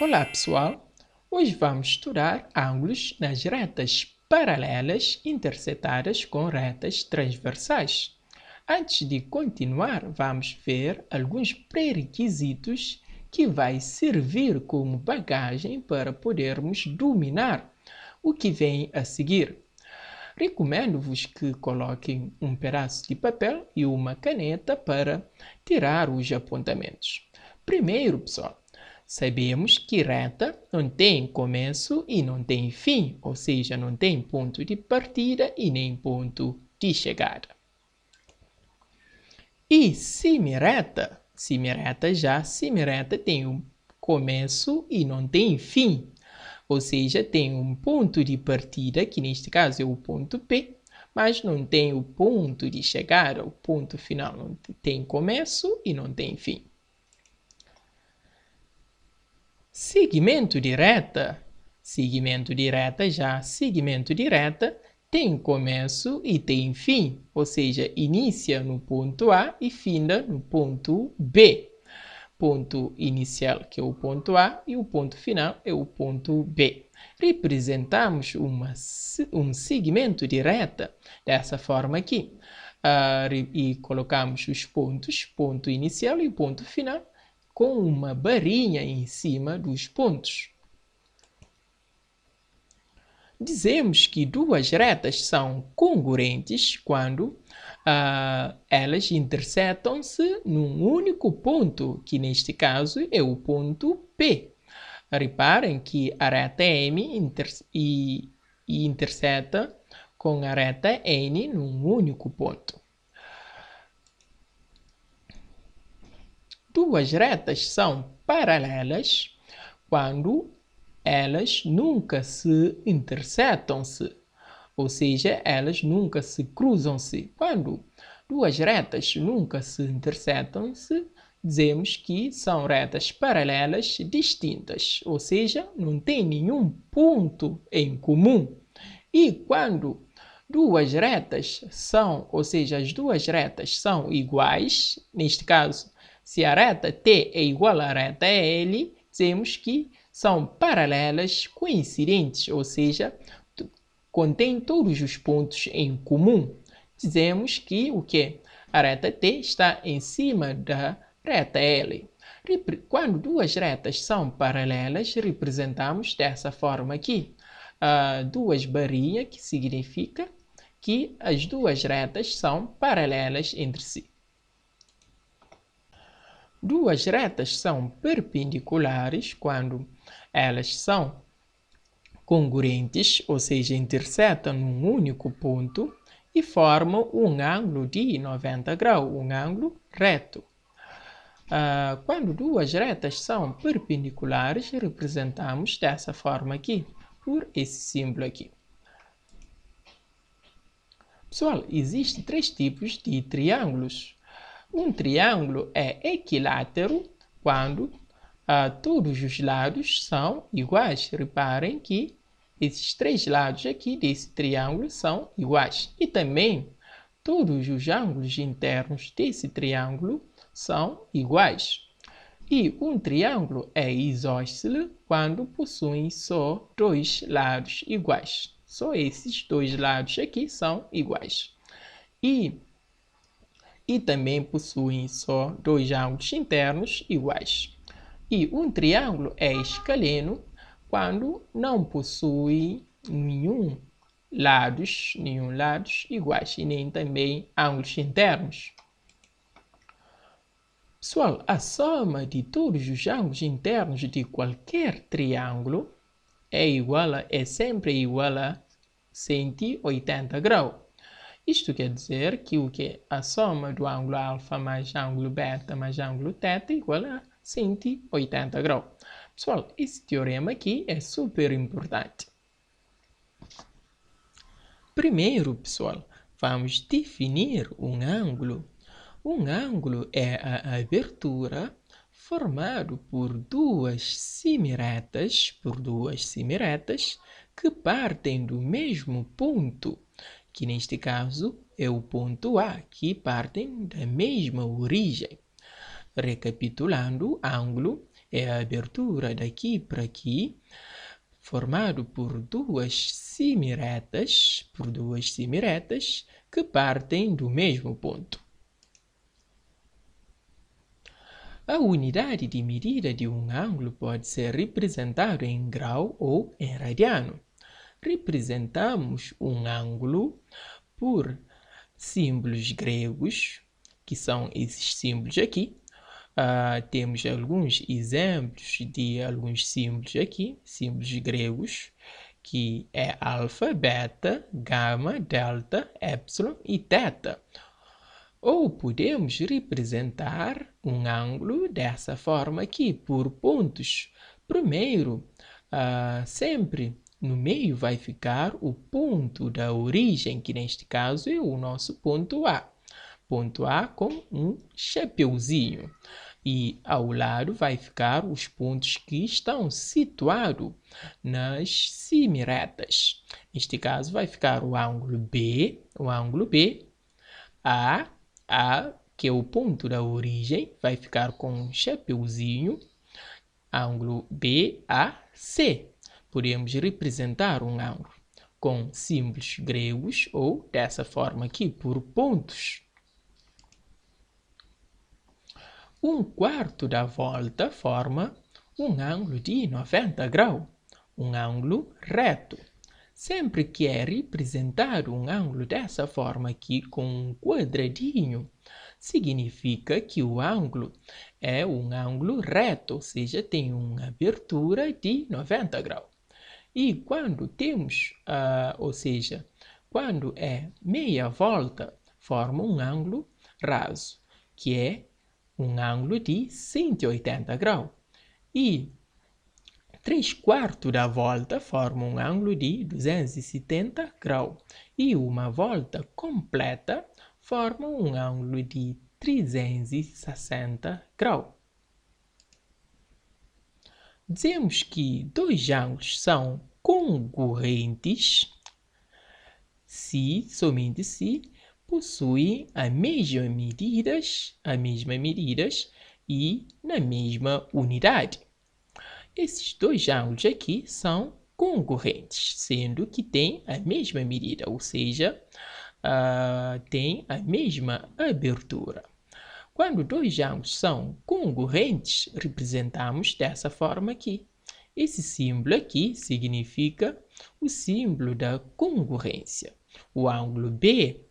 Olá pessoal, hoje vamos estudar ângulos nas retas paralelas intersetadas com retas transversais. Antes de continuar, vamos ver alguns pré-requisitos que vai servir como bagagem para podermos dominar o que vem a seguir. Recomendo-vos que coloquem um pedaço de papel e uma caneta para tirar os apontamentos. Primeiro, pessoal, sabemos que reta não tem começo e não tem fim, ou seja, não tem ponto de partida e nem ponto de chegada. E semireta tem um começo e não tem fim, ou seja, tem um ponto de partida, que neste caso é o ponto P, mas não tem o ponto de chegada, o ponto final, não tem começo e não tem fim. Segmento de reta tem começo e tem fim, ou seja, inicia no ponto A e finda no ponto B. Ponto inicial, que é o ponto A, e o ponto final é o ponto B. Representamos um segmento de reta dessa forma aqui. E colocamos os pontos, ponto inicial e ponto final, com uma barrinha em cima dos pontos. Dizemos que duas retas são congruentes quando elas intersetam-se num único ponto, que neste caso é o ponto P. Reparem que a reta M interseta com a reta N num único ponto. Duas retas são paralelas quando elas nunca se intersetam-se, ou seja, elas nunca se cruzam-se. Quando duas retas nunca se intersetam-se, dizemos que são retas paralelas distintas, ou seja, não tem nenhum ponto em comum. E quando duas retas as duas retas são iguais, neste caso, se a reta T é igual à reta L, dizemos que são paralelas coincidentes, ou seja, contém todos os pontos em comum. Dizemos que a reta T está em cima da reta L. Quando duas retas são paralelas, representamos dessa forma aqui. Duas barrinhas, que significa que as duas retas são paralelas entre si. Duas retas são perpendiculares quando elas são congruentes, ou seja, intersetam num único ponto e formam um ângulo de 90 graus, um ângulo reto. Quando duas retas são perpendiculares, representamos dessa forma aqui, por esse símbolo aqui. Pessoal, existem três tipos de triângulos. Um triângulo é equilátero quando todos os lados são iguais. Reparem que esses três lados aqui desse triângulo são iguais. E também todos os ângulos internos desse triângulo são iguais. E um triângulo é isósceles quando possuem só dois lados iguais. Só esses dois lados aqui são iguais. E também possuem só dois ângulos internos iguais. E um triângulo é escaleno quando não possui nenhum lados iguais e nem também ângulos internos. Pessoal, a soma de todos os ângulos internos de qualquer triângulo é sempre igual a 180 graus. Isto quer dizer que a soma do ângulo alfa mais ângulo beta mais ângulo θ é igual a 180 graus. Pessoal, esse teorema aqui é super importante. Primeiro, pessoal, vamos definir um ângulo. Um ângulo é a abertura formado por duas semiretas que partem do mesmo ponto, que neste caso é o ponto A, que partem da mesma origem. Recapitulando, ângulo é a abertura daqui para aqui, formado por duas semiretas que partem do mesmo ponto. A unidade de medida de um ângulo pode ser representada em grau ou em radiano. Representamos um ângulo por símbolos gregos, que são esses símbolos aqui. Temos alguns exemplos de alguns símbolos aqui, símbolos gregos, que é alfa, beta, gama, delta, epsilon e θ. Ou podemos representar um ângulo dessa forma aqui, por pontos. Primeiro, sempre no meio vai ficar o ponto da origem, que neste caso é o nosso ponto A. Ponto A com um chapeuzinho. E ao lado vai ficar os pontos que estão situados nas semiretas. Neste caso vai ficar o ângulo B, A, que é o ponto da origem, vai ficar com um chapeuzinho, ângulo BAC. Podemos representar um ângulo com símbolos gregos ou dessa forma aqui, por pontos. Um quarto da volta forma um ângulo de 90 graus, um ângulo reto. Sempre que é representado um ângulo dessa forma aqui com um quadradinho, significa que o ângulo é um ângulo reto, ou seja, tem uma abertura de 90 graus. E quando temos, quando é meia volta, forma um ângulo raso, que é um ângulo de 180 graus. E 3/4 da volta forma um ângulo de 270 graus. E uma volta completa forma um ângulo de 360 graus. Dizemos que dois ângulos são concorrentes se, somente se, possuem as mesmas medidas e na mesma unidade. Esses dois ângulos aqui são concorrentes, sendo que têm a mesma medida, ou seja, têm a mesma abertura. Quando dois ângulos são concorrentes, representamos dessa forma aqui. Esse símbolo aqui significa o símbolo da concorrência. O ângulo BAC,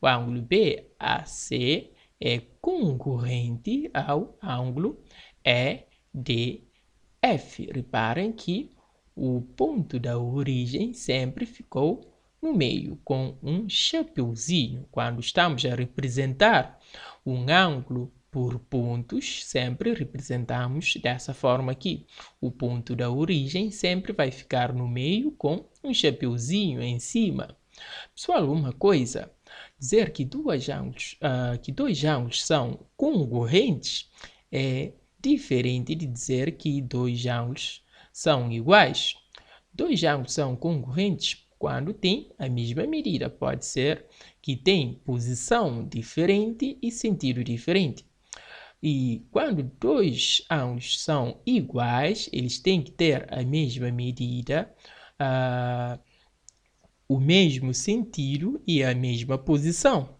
o ângulo BAC é concorrente ao ângulo EDF. Reparem que o ponto da origem sempre ficou no meio, com um chapeuzinho. Quando estamos a representar um ângulo por pontos, sempre representamos dessa forma aqui. O ponto da origem sempre vai ficar no meio com um chapeuzinho em cima. Pessoal, uma coisa, dizer que dois ângulos são concorrentes é diferente de dizer que dois ângulos são iguais. Dois ângulos são concorrentes quando têm a mesma medida. Pode ser que tem posição diferente e sentido diferente. E quando dois ângulos são iguais, eles têm que ter a mesma medida, o mesmo sentido e a mesma posição.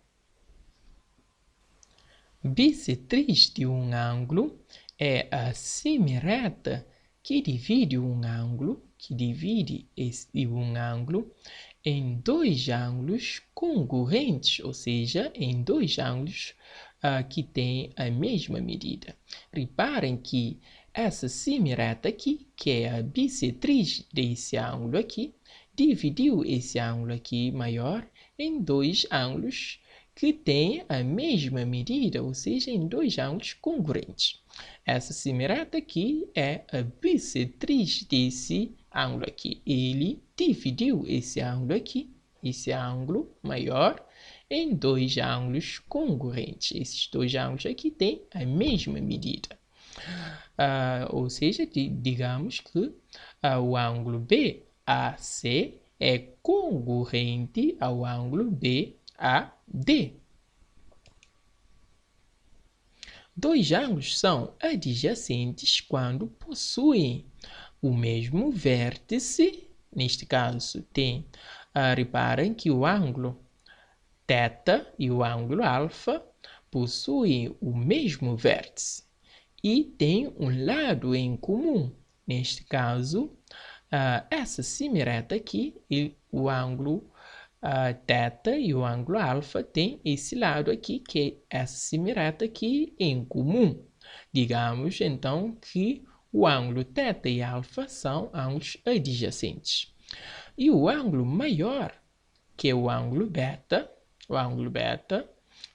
Bissetriz de um ângulo é a semireta que divide um ângulo, em dois ângulos concorrentes, ou seja, em dois ângulos que têm a mesma medida. Reparem que essa semireta aqui, que é a bissetriz desse ângulo aqui, dividiu esse ângulo aqui maior em dois ângulos que têm a mesma medida, ou seja, em dois ângulos concorrentes. Essa semireta aqui é a bissetriz desse ângulo aqui. Ele dividiu esse ângulo aqui, esse ângulo maior, em dois ângulos concorrentes. Esses dois ângulos aqui têm a mesma medida. Ou seja, digamos que o ângulo BAC é concorrente ao ângulo BAD. Dois ângulos são adjacentes quando possuem o mesmo vértice. Neste caso, reparem que o ângulo θ e o ângulo alfa possuem o mesmo vértice e têm um lado em comum. Neste caso, essa semireta aqui, o ângulo θ e o ângulo alfa têm esse lado aqui, que é essa semireta aqui em comum. Digamos, então, que o ângulo θ e alfa são ângulos adjacentes. E o ângulo maior, que é o ângulo beta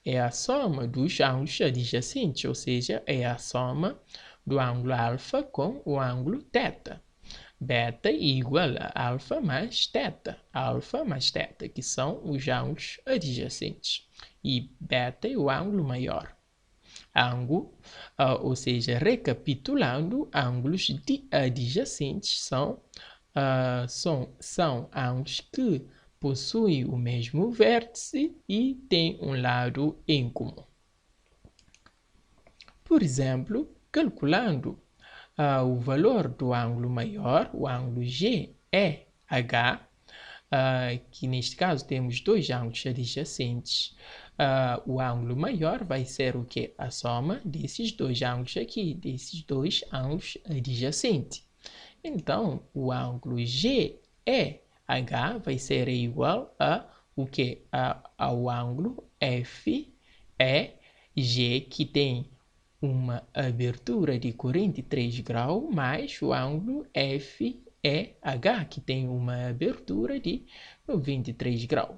é a soma dos ângulos adjacentes, ou seja, é a soma do ângulo alfa com o ângulo θ. Beta igual a alfa mais θ, que são os ângulos adjacentes. E beta é o ângulo maior. Ou seja, recapitulando, ângulos adjacentes são ângulos que possuem o mesmo vértice e têm um lado em comum. Por exemplo, calculando o valor do ângulo maior, o ângulo GEH, que neste caso temos dois ângulos adjacentes. O ângulo maior vai ser o quê? A soma desses dois ângulos aqui, desses dois ângulos adjacentes. Então, o ângulo GEH vai ser igual a o quê? Ao ângulo FEG, que tem uma abertura de 43 graus, mais o ângulo FEH, que tem uma abertura de 93 graus,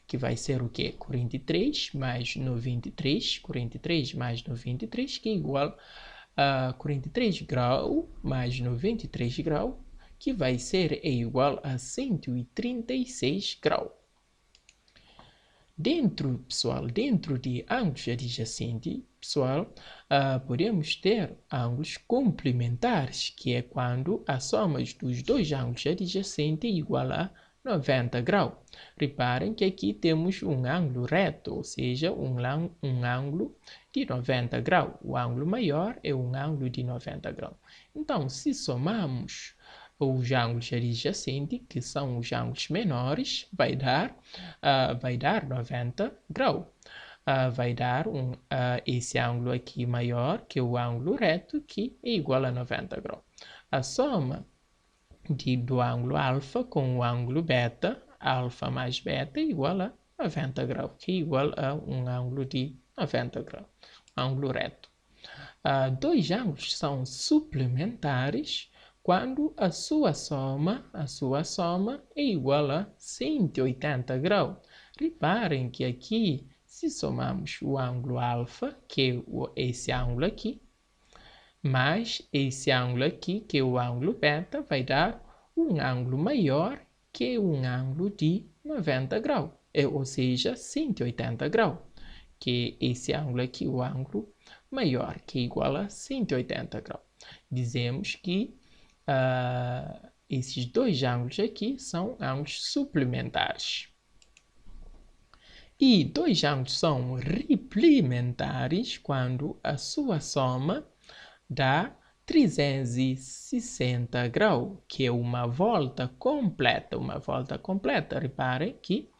que vai ser o quê? 43 mais 93, 43 mais 93, que é igual a 43 graus mais 93 graus, que vai ser igual a 136 graus. Dentro de ângulos adjacentes, podemos ter ângulos complementares, que é quando a soma dos dois ângulos adjacentes é igual a 90 graus. Reparem que aqui temos um ângulo reto, ou seja, um ângulo de 90 graus. O ângulo maior é um ângulo de 90 graus. Então, se somamos os ângulos adjacentes, que são os ângulos menores, vai dar 90 graus. Vai dar esse ângulo aqui maior, que é o ângulo reto, que é igual a 90 graus. A soma do ângulo alfa com o ângulo beta, alfa mais beta, é igual a 90 graus, que é igual a um ângulo de 90 graus, ângulo reto. Dois ângulos são suplementares quando a sua soma é igual a 180 graus. Reparem que aqui, se somamos o ângulo alfa, que é esse ângulo aqui, mais esse ângulo aqui, que é o ângulo beta, vai dar um ângulo maior, que é um ângulo de 90 graus, ou seja, 180 graus, que é esse ângulo aqui, o ângulo maior, que é igual a 180 graus. Dizemos que esses dois ângulos aqui são ângulos suplementares. E dois ângulos são replementares quando a sua soma dá 360 graus, que é uma volta completa. Reparem que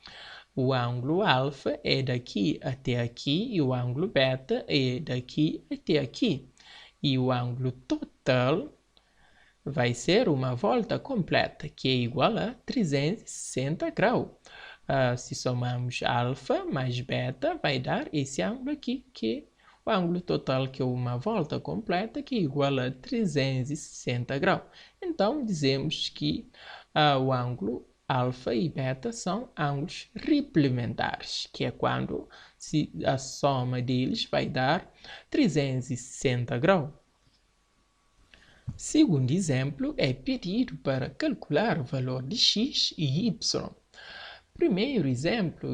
o ângulo alfa é daqui até aqui e o ângulo beta é daqui até aqui. E o ângulo total vai ser uma volta completa, que é igual a 360 graus. Se somamos alfa mais beta, vai dar esse ângulo aqui, que é o ângulo total, que é uma volta completa, que é igual a 360 graus. Então, dizemos que o ângulo alfa e beta são ângulos replementares, que é quando a soma deles vai dar 360 graus. Segundo exemplo, é pedido para calcular o valor de x e y. Primeiro exemplo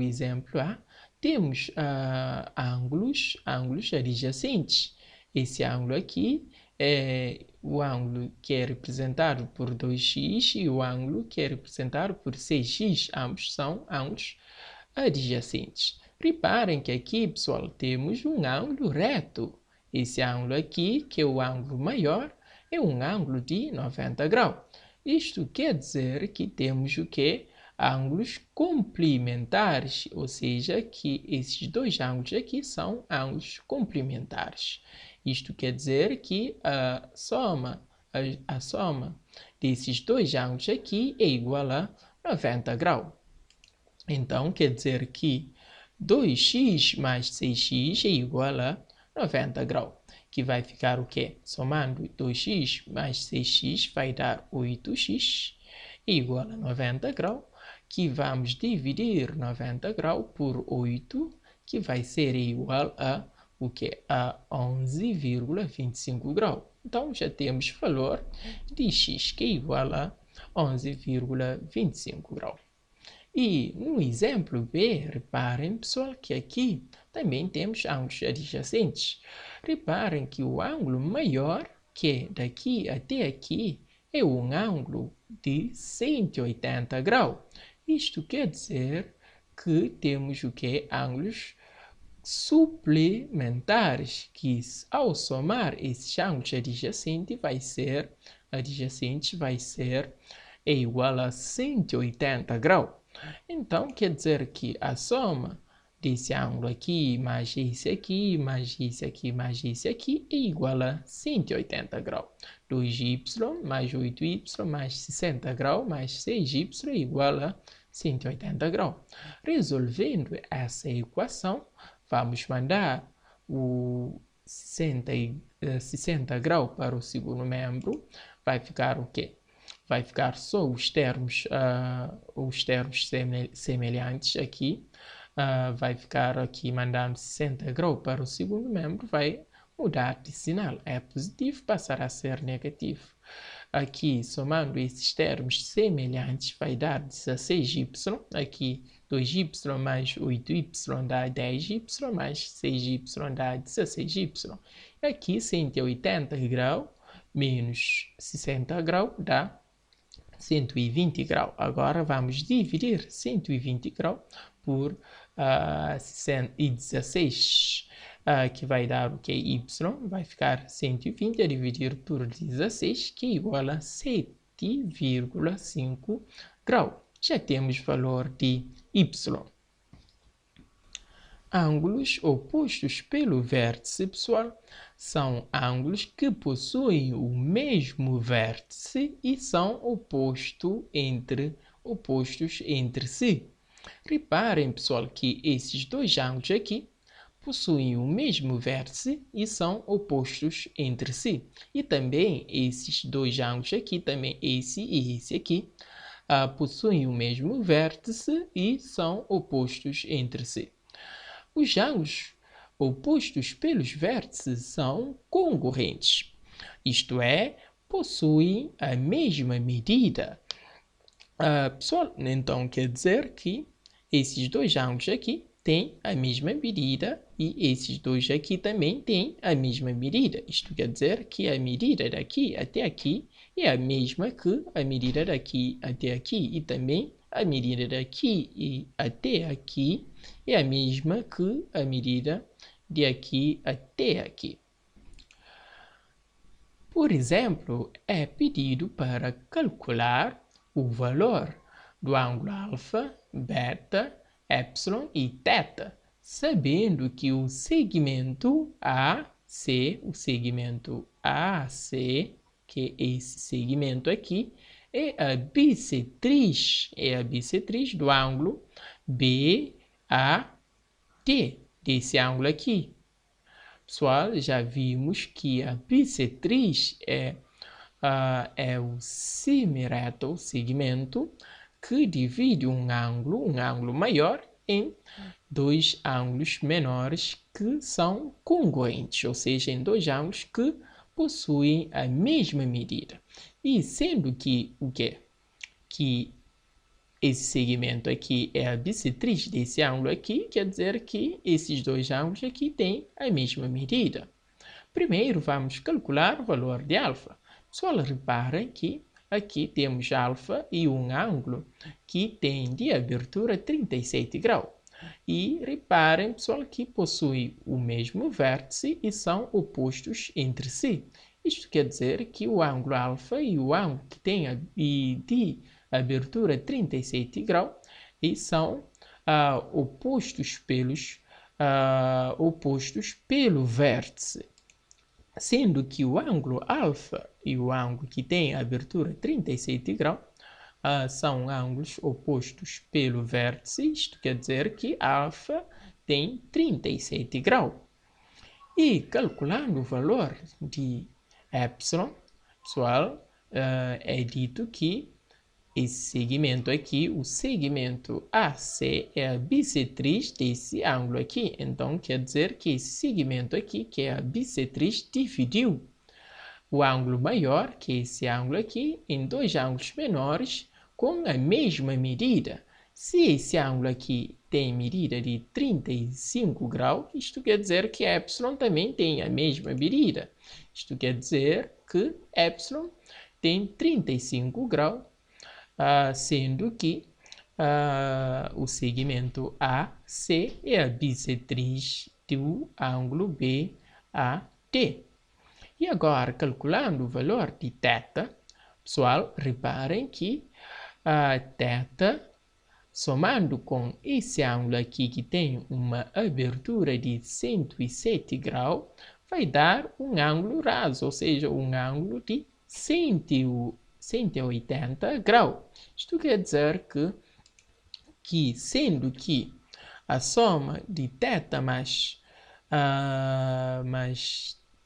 A, temos ângulos adjacentes. Esse ângulo aqui é o ângulo que é representado por 2x e o ângulo que é representado por 6x. Ambos são ângulos adjacentes. Reparem que aqui, pessoal, temos um ângulo reto. esse ângulo aqui, que é o ângulo maior, é um ângulo de 90 graus. Isto quer dizer que temos o quê? Ângulos complementares, ou seja, que esses dois ângulos aqui são ângulos complementares. Isto quer dizer que a soma desses dois ângulos aqui é igual a 90 graus. Então, quer dizer que 2x mais 6x é igual a 90 graus. Que vai ficar o quê? Somando 2x mais 6x vai dar 8x igual a 90 graus. Que vamos dividir 90 graus por 8, que vai ser igual a o quê? A 11,25 graus. Então, já temos o valor de x, que é igual a 11,25 graus. E no exemplo B, reparem, pessoal, que aqui também temos ângulos adjacentes. Reparem que o ângulo maior, que é daqui até aqui, é um ângulo de 180 graus. Isto quer dizer que temos o que? Ângulos suplementares, que ao somar esses ângulos adjacentes vai ser igual a 180 graus. Então, quer dizer que a soma desse ângulo aqui, mais esse aqui, mais esse aqui, mais esse aqui, é igual a 180 graus. 2y mais 8y mais 60 graus mais 6y é igual a 180 graus. Resolvendo essa equação, vamos mandar o 60 graus para o segundo membro. Vai ficar o quê? Vai ficar só os termos semelhantes aqui. Vai ficar aqui mandando 60 graus para o segundo membro, vai mudar de sinal. É positivo, passará a ser negativo. Aqui, somando esses termos semelhantes, vai dar 16y. Aqui, 2y mais 8y dá 10y, mais 6y dá 16y. Aqui, 180 graus menos 60 graus dá 120 graus. Agora, vamos dividir 120 graus por 16, que vai dar o que? Y vai ficar 120 a dividir por 16, que é igual a 7,5 graus. Já temos o valor de Y. Ângulos opostos pelo vértice, pessoal, são ângulos que possuem o mesmo vértice e são opostos entre si. Reparem, pessoal, que esses dois ângulos aqui possuem o mesmo vértice e são opostos entre si. E também esses dois ângulos aqui, também esse e esse aqui, possuem o mesmo vértice e são opostos entre si. Os ângulos opostos pelos vértices são congruentes, isto é, possuem a mesma medida. Pessoal, então quer dizer que esses dois ângulos aqui têm a mesma medida e esses dois aqui também têm a mesma medida. Isto quer dizer que a medida daqui até aqui é a mesma que a medida daqui até aqui e também a medida daqui e até aqui é a mesma que a medida de aqui até aqui. Por exemplo, é pedido para calcular o valor do ângulo alfa, beta, epsilon e θ, sabendo que o segmento AC, que é esse segmento aqui, é a bissetriz do ângulo BAT, desse ângulo aqui. Pessoal, já vimos que a bissetriz é o semireto, segmento, que divide um ângulo maior em dois ângulos menores que são congruentes, ou seja, em dois ângulos que possuem a mesma medida. E sendo que que esse segmento aqui é a bissetriz desse ângulo aqui, quer dizer que esses dois ângulos aqui têm a mesma medida. Primeiro, vamos calcular o valor de alfa. Pessoal, reparem que aqui temos alfa e um ângulo que tem de abertura 37 graus. E reparem, pessoal, que possuem o mesmo vértice e são opostos entre si. Isto quer dizer que o ângulo alfa e o ângulo que tem de abertura 37 graus e são opostos pelo vértice. Sendo que o ângulo alfa e o ângulo que tem abertura 37 graus são ângulos opostos pelo vértice, isto quer dizer que alfa tem 37 graus. E calculando o valor de epsilon, pessoal, é dito que esse segmento aqui, o segmento AC, é a bissetriz desse ângulo aqui. Então, quer dizer que esse segmento aqui, que é a bissetriz, dividiu o ângulo maior, que é esse ângulo aqui, em dois ângulos menores com a mesma medida. Se esse ângulo aqui tem medida de 35 graus, isto quer dizer que epsilon também tem a mesma medida. Isto quer dizer que epsilon tem 35 graus, sendo que o segmento AC é a bissetriz do ângulo BAD. E agora, calculando o valor de θ, pessoal, reparem que θ, somando com esse ângulo aqui que tem uma abertura de 107 graus, vai dar um ângulo raso, ou seja, um ângulo de 180 graus. Isto quer dizer que sendo que a soma de θ mais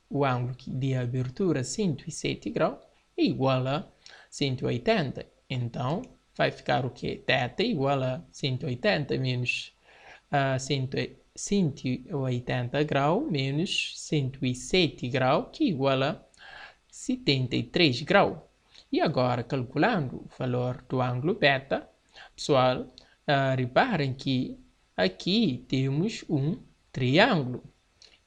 o ângulo de abertura 107 graus é igual a 180. Então, vai ficar o quê? θ igual a 180 menos 180 graus menos 107 graus, que é igual a 73 graus. E agora, calculando o valor do ângulo beta, pessoal, reparem que aqui temos um triângulo.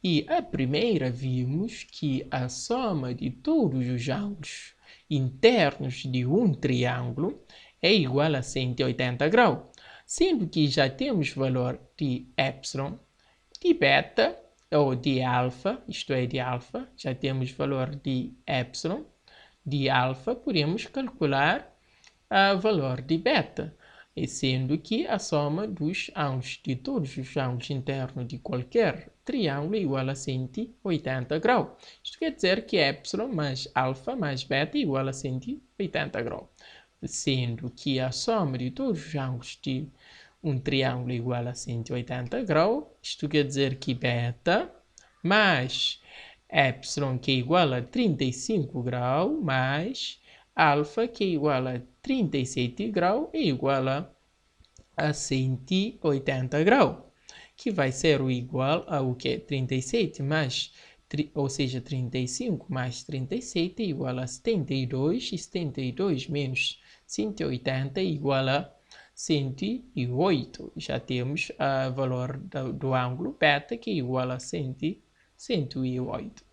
E a primeira vimos que a soma de todos os ângulos internos de um triângulo é igual a 180 graus, sendo que já temos valor de epsilon, de beta ou de alfa, isto é, de alfa, já temos valor de epsilon, de alfa, podemos calcular o valor de beta, sendo que a soma dos ângulos de todos os ângulos internos de qualquer triângulo é igual a 180 graus. Isto quer dizer que epsilon mais alfa mais beta é igual a 180 graus, sendo que a soma de todos os ângulos de um triângulo é igual a 180 graus. Isto quer dizer que beta mais epsilon, que é igual a 35 graus, mais alfa, que é igual a 37 graus, é igual a 180 graus, que vai ser o igual ao que? 37 mais, ou seja, 35 mais 37 é igual a 72, e 72 menos 180 é igual a 108. Já temos o valor do ângulo beta, que é igual a 108.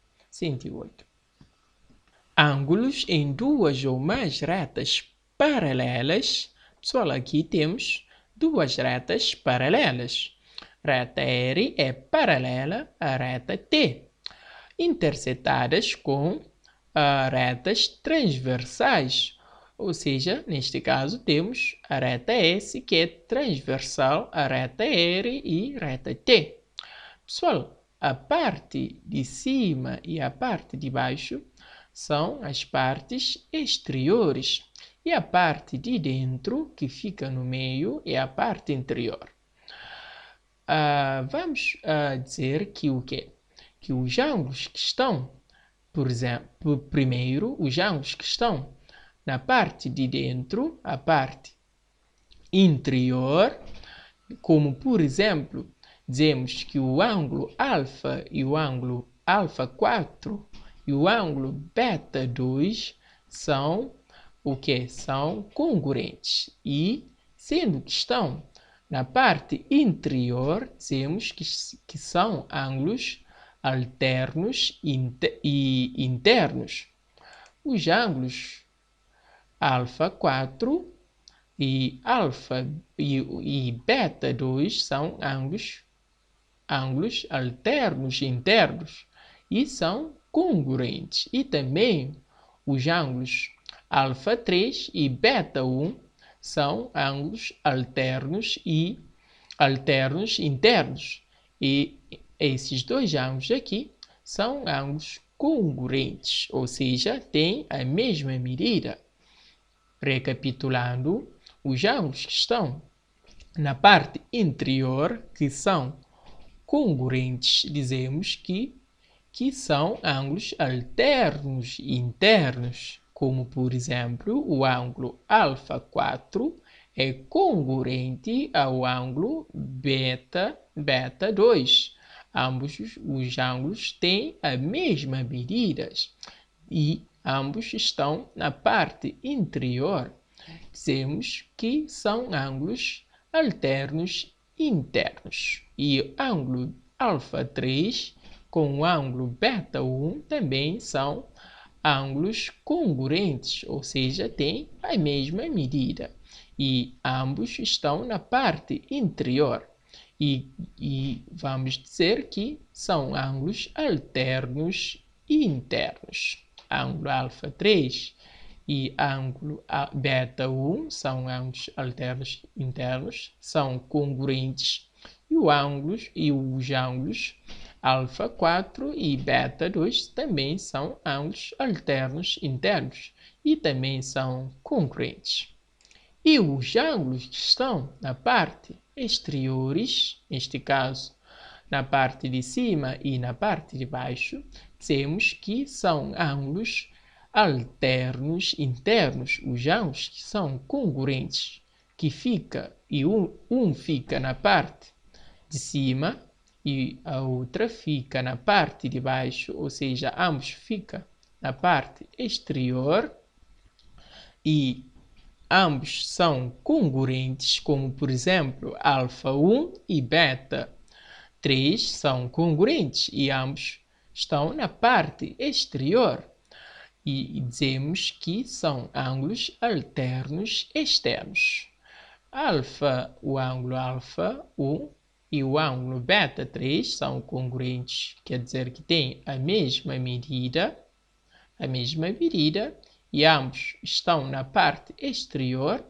Ângulos em duas ou mais retas paralelas. Pessoal, aqui temos duas retas paralelas. Reta R é paralela à reta T, intersetadas com retas transversais. Ou seja, neste caso temos a reta S, que é transversal à reta R e reta T. Pessoal, a parte de cima e a parte de baixo são as partes exteriores e a parte de dentro, que fica no meio, é a parte interior. Vamos dizer que o quê? Que os ângulos que estão, por exemplo, primeiro, os ângulos que estão na parte de dentro, a parte interior, como por exemplo, dizemos que o ângulo alfa e o ângulo alfa 4 e o ângulo beta 2 são o que? São congruentes. E, sendo que estão na parte interior, dizemos que são ângulos alternos e internos. Os ângulos alfa 4 E alfa e beta 2 são ângulos alternos internos e são congruentes. E também os ângulos alfa 3 e beta 1 são ângulos alternos internos. E esses dois ângulos aqui são ângulos congruentes, ou seja, têm a mesma medida. Recapitulando, os ângulos que estão na parte inferior, que são congruentes, dizemos que são ângulos alternos internos, como por exemplo o ângulo alfa 4 é congruente ao ângulo beta 2. Ambos os ângulos têm a mesma medida e ambos estão na parte inferior. Dizemos que são ângulos alternos internos. E o ângulo alfa 3 com o ângulo beta 1 também são ângulos congruentes, ou seja, têm a mesma medida. E ambos estão na parte inferior. E vamos dizer que são ângulos alternos internos. Ângulo alfa 3 e ângulo beta 1 são ângulos alternos internos, são congruentes. E os ângulos alfa 4 e beta 2 também são ângulos alternos internos e também são congruentes. E os ângulos que estão na parte exteriores, neste caso na parte de cima e na parte de baixo, dizemos que são ângulos alternos internos, os ângulos que são congruentes, que fica e um fica na parte de cima e a outra fica na parte de baixo, ou seja, ambos ficam na parte exterior e ambos são congruentes, como por exemplo, alfa 1 e beta 3 são congruentes e ambos estão na parte exterior. E dizemos que são ângulos alternos externos. O ângulo alfa 1 e o ângulo beta 3 são congruentes, quer dizer que têm a mesma medida, e ambos estão na parte exterior.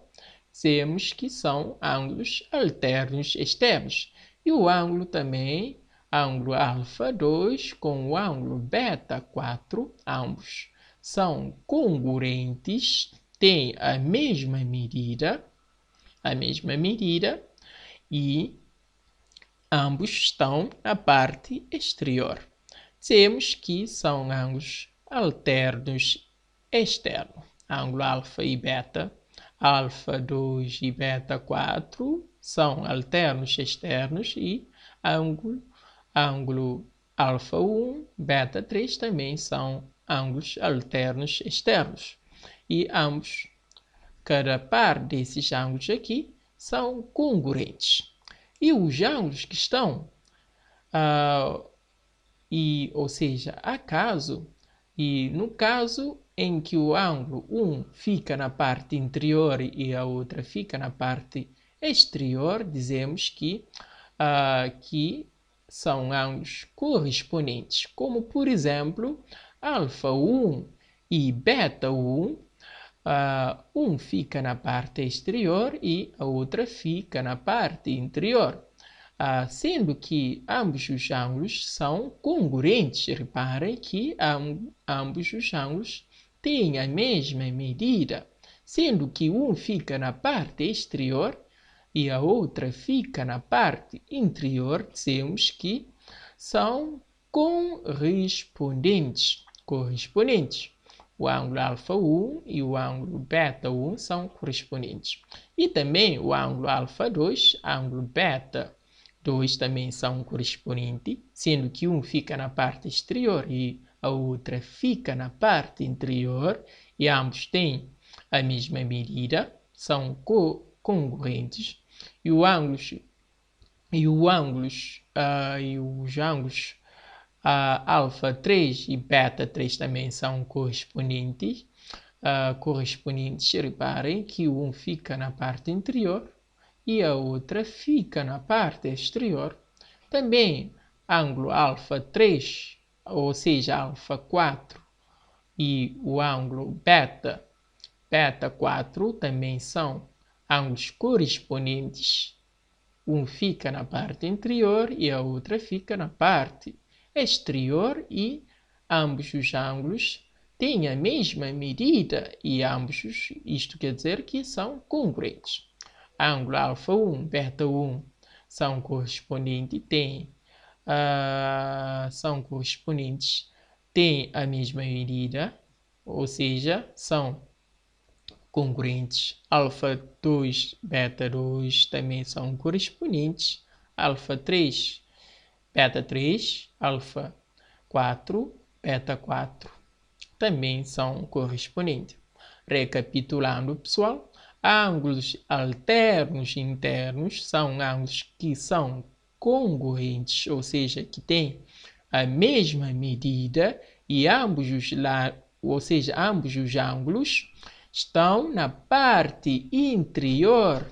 Dizemos que são ângulos alternos externos. E o ângulo também, ângulo alfa 2 com o ângulo beta 4, ambos são congruentes, têm a mesma medida e ambos estão na parte exterior. Dizemos que são ângulos alternos externos. Ângulo alfa e beta, alfa 2 e beta 4 são alternos externos e ângulo alfa 1, beta 3 também são ângulos alternos externos. E ambos, cada par desses ângulos aqui, são congruentes. E os ângulos que estão, ou seja, no caso em que o ângulo 1 fica na parte interior e a outra fica na parte exterior, dizemos que são ângulos correspondentes, como por exemplo, alfa 1 e beta 1, um fica na parte exterior e a outra fica na parte interior, sendo que ambos os ângulos são congruentes. Reparem que ambos os ângulos têm a mesma medida, sendo que um fica na parte exterior e a outra fica na parte interior, dizemos que são correspondentes. O ângulo alfa 1 e o ângulo beta 1 são correspondentes. E também o ângulo alfa 2, ângulo beta 2 também são correspondentes, sendo que um fica na parte exterior e a outra fica na parte interior, e ambos têm a mesma medida, são congruentes. E os ângulos alfa 3 e beta 3 também são correspondentes, correspondentes. Reparem que um fica na parte interior e a outra fica na parte exterior. Também ângulo alfa 3, ou seja, alfa 4, e o ângulo beta 4 também são ângulos correspondentes. Um fica na parte interior e a outra fica na parte exterior e ambos os ângulos têm a mesma medida e ambos, isto quer dizer que são congruentes. Ângulo alfa 1, beta 1 são correspondentes, têm a mesma medida, ou seja, são congruentes. Alfa 2, beta 2 também são correspondentes. Alfa 3, beta 3, alfa 4, beta 4 também são correspondentes. Recapitulando, pessoal, ângulos alternos internos são ângulos que são congruentes, ou seja, que têm a mesma medida e ambos os ângulos estão na parte interior.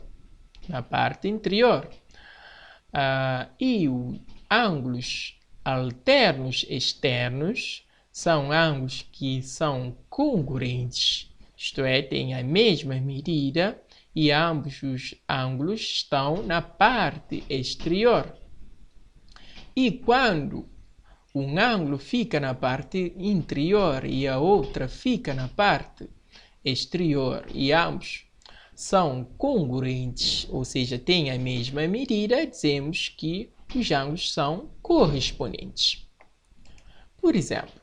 E os ângulos alternos externos são ângulos que são congruentes, isto é, têm a mesma medida e ambos os ângulos estão na parte exterior. E quando um ângulo fica na parte interior e a outra fica na parte exterior e ambos são congruentes, ou seja, têm a mesma medida, dizemos que os ângulos são correspondentes. Por exemplo,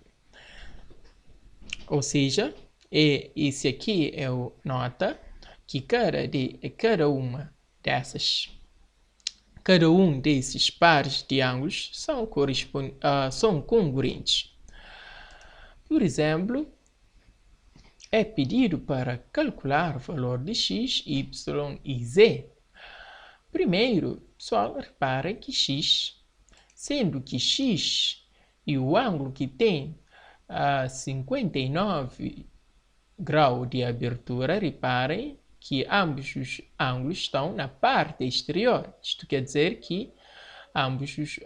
ou seja, esse aqui é o nota que cada um desses pares de ângulos são congruentes. Por exemplo, é pedido para calcular o valor de x, y e z. Primeiro, pessoal, reparem que x, sendo que x e o ângulo que tem 59 graus de abertura, reparem que ambos os ângulos estão na parte exterior. Isto quer dizer que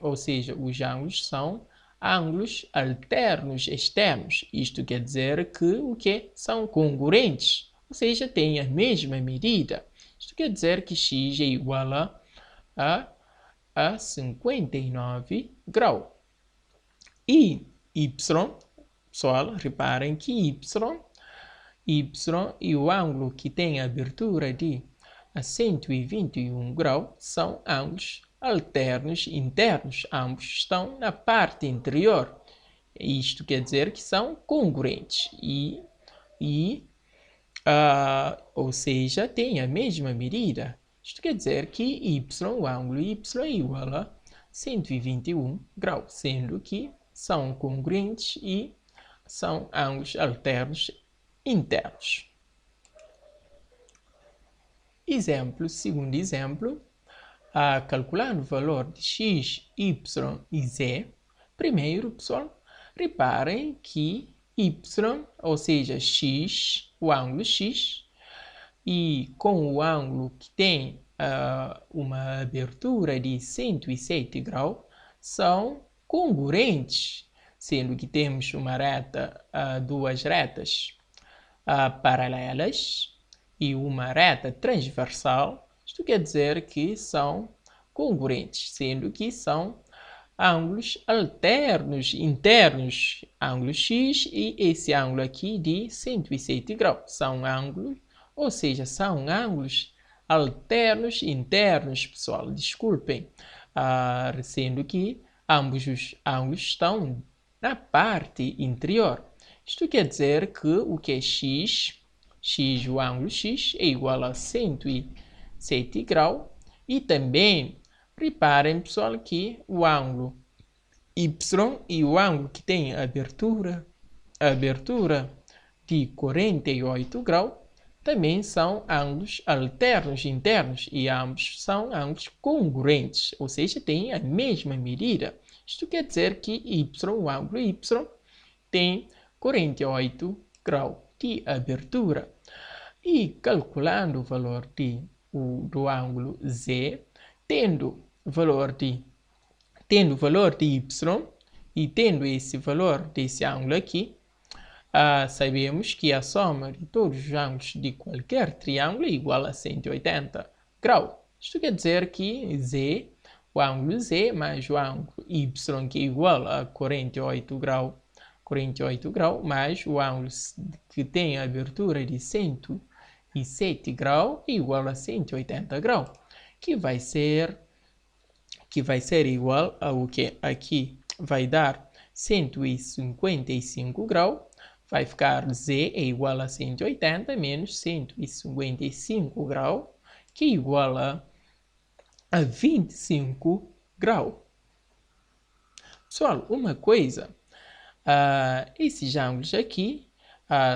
os ângulos são ângulos alternos externos. Isto quer dizer que são congruentes, ou seja, têm a mesma medida. Isto quer dizer que x é igual a 59 graus. E y, pessoal, reparem que y e o ângulo que tem abertura de 121 graus são ângulos alternos internos, ambos estão na parte interior. Isto quer dizer que são congruentes ou seja, têm a mesma medida. Isto quer dizer que o ângulo y é igual a 121 graus, sendo que são congruentes e são ângulos alternos internos. Segundo exemplo, calculando o valor de x, y e z. Primeiro, pessoal, reparem que y, ou seja, x, o ângulo x, e com o ângulo que tem uma abertura de 107 graus, são congruentes, sendo que temos duas retas paralelas e uma reta transversal. Isto quer dizer que são congruentes, sendo que são ângulos alternos internos, ângulo x e esse ângulo aqui de 107 graus. São ângulos alternos internos, pessoal, desculpem, sendo que ambos os ângulos estão na parte interior. Isto quer dizer que o que é x, o ângulo x é igual a 107 graus. E também, reparem, pessoal, que o ângulo y e o ângulo que tem abertura de 48 graus também são ângulos alternos internos e ambos são ângulos congruentes, ou seja, têm a mesma medida. Isto quer dizer que o ângulo y tem 48 graus de abertura. E calculando o valor do ângulo Z, tendo o valor de y e tendo esse valor desse ângulo aqui, sabemos que a soma de todos os ângulos de qualquer triângulo é igual a 180 graus. Isto quer dizer que Z, o ângulo Z mais o ângulo Y, que é igual a 48 graus, mais o ângulo que tem a abertura de 107 graus é igual a 180 graus, que vai ser igual ao que aqui vai dar 155 graus, vai ficar Z é igual a 180 menos 155 graus, que é igual a 25 graus. Pessoal, uma coisa, esses ângulos aqui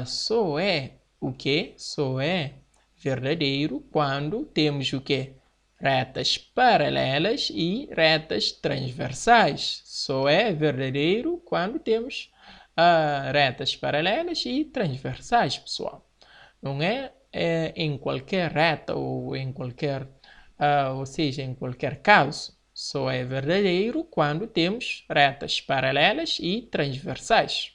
só é o que? Só é verdadeiro quando temos o que? Retas paralelas e retas transversais. Só é verdadeiro quando temos retas paralelas e transversais, pessoal. Não é em qualquer reta ou em qualquer, ou seja, em qualquer caso. Só é verdadeiro quando temos retas paralelas e transversais.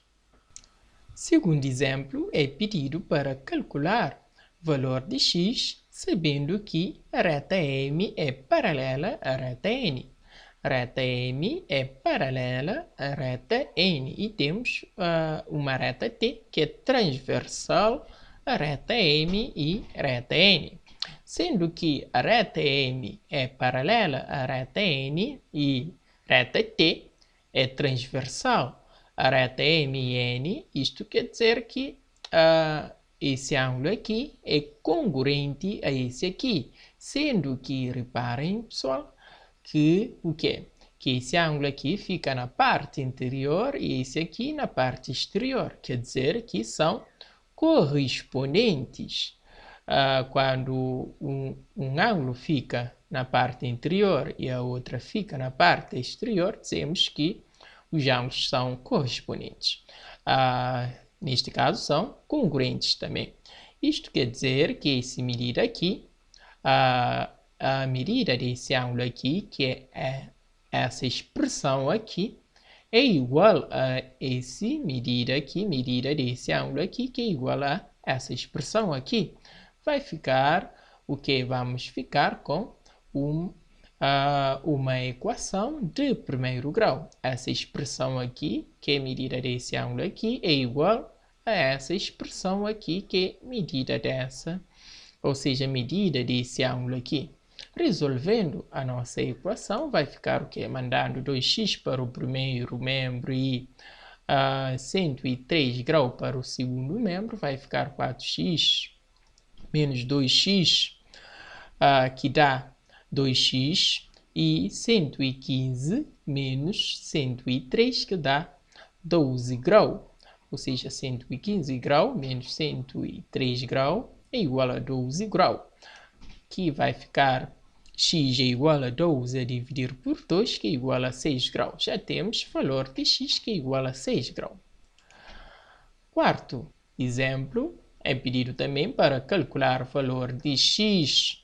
Segundo exemplo, é pedido para calcular o valor de x, sabendo que a reta M é paralela à reta N. A reta M é paralela à reta N e temos uma reta T que é transversal à reta M e reta N. Sendo que a reta M é paralela à reta N e reta T é transversal à reta M e N, isto quer dizer que esse ângulo aqui é congruente a esse aqui, sendo que, reparem, pessoal, que o quê? Que esse ângulo aqui fica na parte interior e esse aqui na parte exterior, quer dizer que são correspondentes. Quando um ângulo fica na parte interior e a outra fica na parte exterior, dizemos que os ângulos são correspondentes. Neste caso, são congruentes também. Isto quer dizer que essa medida aqui, a medida desse ângulo aqui, que é essa expressão aqui, é igual a essa medida aqui, medida desse ângulo aqui, que é igual a essa expressão aqui. Vai ficar o que? Vamos ficar com uma equação de primeiro grau. Essa expressão aqui, que é a medida desse ângulo aqui, é igual a essa expressão aqui, que é medida dessa, ou seja, medida desse ângulo aqui. Resolvendo a nossa equação, vai ficar o que? Mandando 2x para o primeiro membro e 103 graus para o segundo membro, vai ficar 4x menos 2x, que dá 2x, e 115 menos 103, que dá 12 graus. Ou seja, 115 graus menos 103 graus é igual a 12 graus. Que vai ficar x é igual a 12 a dividir por 2, que é igual a 6 graus. Já temos o valor de x, que é igual a 6 graus. Quarto exemplo, é pedido também para calcular o valor de x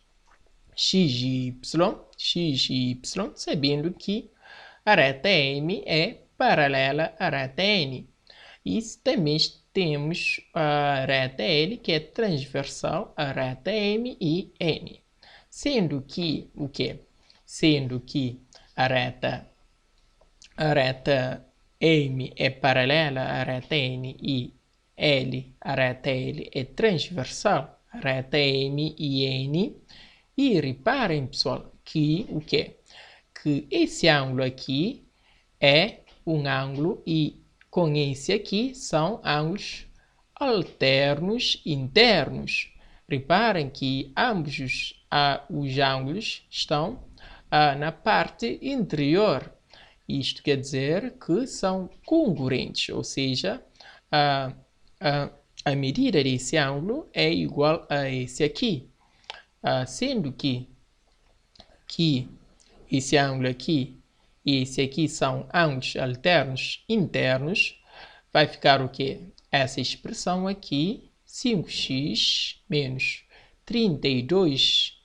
e y, sabendo que a reta M é paralela à reta N. E também temos a reta L, que é transversal à reta M e N. Sendo que o quê? Sendo que a reta M é paralela à reta N e a reta L é transversal à reta M e N. E reparem, pessoal, que o quê? Que esse ângulo aqui é um ângulo e com esse aqui são ângulos alternos internos. Reparem que ambos os ângulos estão na parte interior. Isto quer dizer que são congruentes, ou seja, a medida desse ângulo é igual a esse aqui. Sendo que esse ângulo aqui e esse aqui são ângulos alternos internos, vai ficar o quê? Essa expressão aqui 5x menos 32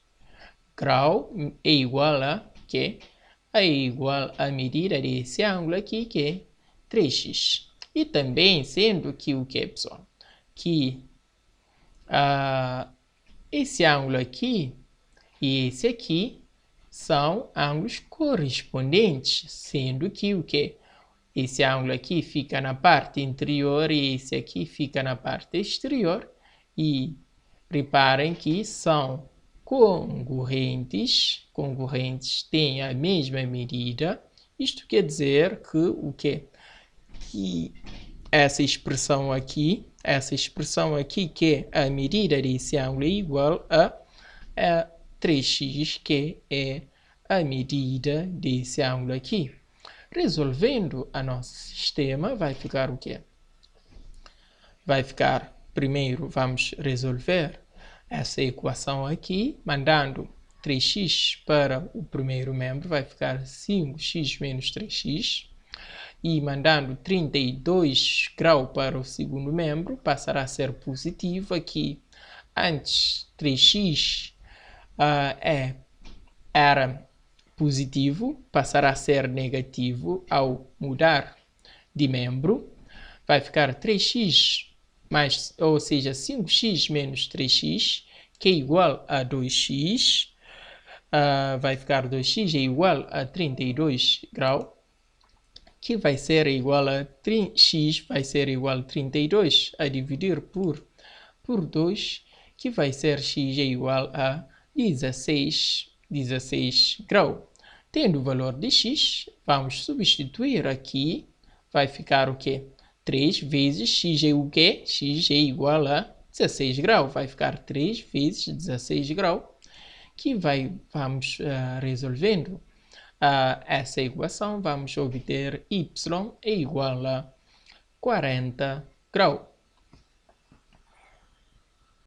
grau é igual a quê? É igual à medida desse ângulo aqui, que é 3x. E também sendo que o que, pessoal? Que esse ângulo aqui e esse aqui são ângulos correspondentes, sendo que o que? Esse ângulo aqui fica na parte interior e esse aqui fica na parte exterior. E reparem que são concorrentes, têm a mesma medida. Isto quer dizer que o quê? Que essa expressão aqui, que é a medida desse ângulo é igual a 3x, que é a medida desse ângulo aqui. Resolvendo o nosso sistema, vai ficar o quê? Vai ficar, primeiro, vamos resolver essa equação aqui, mandando 3x para o primeiro membro, vai ficar 5x menos 3x. E mandando 32 graus para o segundo membro, passará a ser positivo. Aqui, antes 3x era positivo, passará a ser negativo ao mudar de membro. Vai ficar 3x, ou seja, 5x menos 3x, que é igual a 2x. Vai ficar 2x é igual a 32 graus, que vai ser igual a x vai ser igual a 32, a dividir por 2, que vai ser x é igual a 16 graus. Tendo o valor de x, vamos substituir aqui, vai ficar o quê? 3 vezes x é o quê? X é igual a 16 graus, vai ficar 3 vezes 16 graus, que vamos resolvendo essa equação, vamos obter y é igual a 40 graus.